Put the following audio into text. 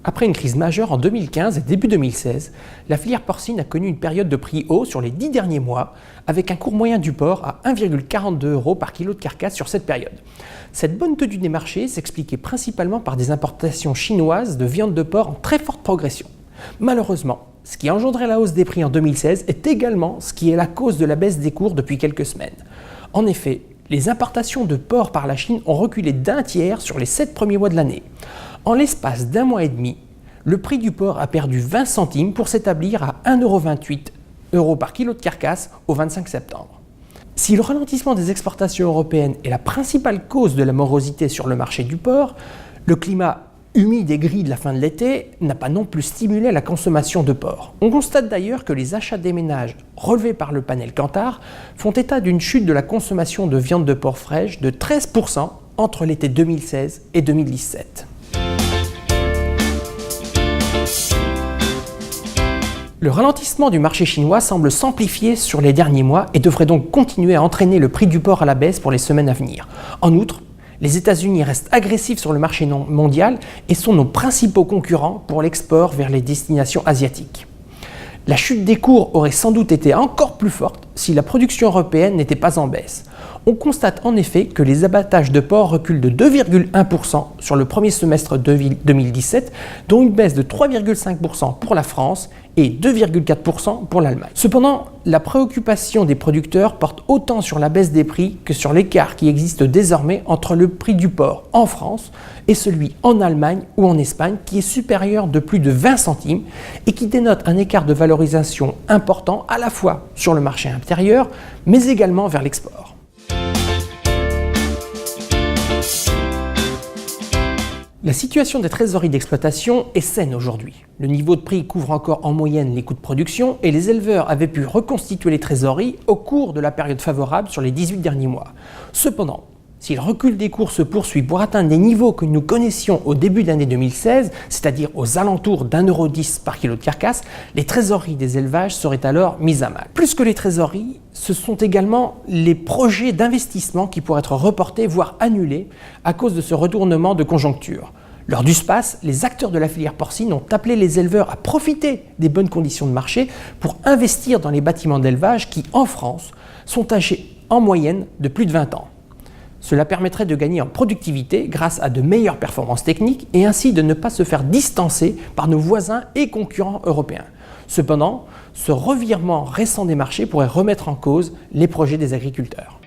Après une crise majeure en 2015 et début 2016, la filière porcine a connu une période de prix haut sur les 10 derniers mois, avec un cours moyen du porc à 1,42 € par kilo de carcasse sur cette période. Cette bonne tenue des marchés s'expliquait principalement par des importations chinoises de viande de porc en très forte progression. Malheureusement, ce qui a engendré la hausse des prix en 2016 est également ce qui est la cause de la baisse des cours depuis quelques semaines. En effet, les importations de porc par la Chine ont reculé d'un tiers sur les 7 premiers mois de l'année. En l'espace d'un mois et demi, le prix du porc a perdu 20 centimes pour s'établir à 1,28 € par kilo de carcasse au 25 septembre. Si le ralentissement des exportations européennes est la principale cause de la morosité sur le marché du porc, le climat humide et gris de la fin de l'été n'a pas non plus stimulé la consommation de porc. On constate d'ailleurs que les achats des ménages relevés par le panel Kantar font état d'une chute de la consommation de viande de porc fraîche de 13% entre l'été 2016 et 2017. Le ralentissement du marché chinois semble s'amplifier sur les derniers mois et devrait donc continuer à entraîner le prix du porc à la baisse pour les semaines à venir. En outre, les États-Unis restent agressifs sur le marché mondial et sont nos principaux concurrents pour l'export vers les destinations asiatiques. La chute des cours aurait sans doute été encore plus forte si la production européenne n'était pas en baisse. On constate en effet que les abattages de porc reculent de 2,1% sur le premier semestre 2017, dont une baisse de 3,5% pour la France et 2,4% pour l'Allemagne. Cependant, la préoccupation des producteurs porte autant sur la baisse des prix que sur l'écart qui existe désormais entre le prix du porc en France et celui en Allemagne ou en Espagne, qui est supérieur de plus de 20 centimes et qui dénote un écart de valorisation important à la fois sur le marché intérieur, mais également vers l'export. La situation des trésoreries d'exploitation est saine aujourd'hui. Le niveau de prix couvre encore en moyenne les coûts de production et les éleveurs avaient pu reconstituer les trésoreries au cours de la période favorable sur les 18 derniers mois. Cependant, si le recul des cours se poursuit pour atteindre les niveaux que nous connaissions au début de l'année 2016, c'est-à-dire aux alentours d'1,10 € par kilo de carcasse, les trésoreries des élevages seraient alors mises à mal. Plus que les trésoreries, ce sont également les projets d'investissement qui pourraient être reportés, voire annulés, à cause de ce retournement de conjoncture. Lors du SPACE, les acteurs de la filière porcine ont appelé les éleveurs à profiter des bonnes conditions de marché pour investir dans les bâtiments d'élevage qui, en France, sont âgés en moyenne de plus de 20 ans. Cela permettrait de gagner en productivité grâce à de meilleures performances techniques et ainsi de ne pas se faire distancer par nos voisins et concurrents européens. Cependant, ce revirement récent des marchés pourrait remettre en cause les projets des agriculteurs.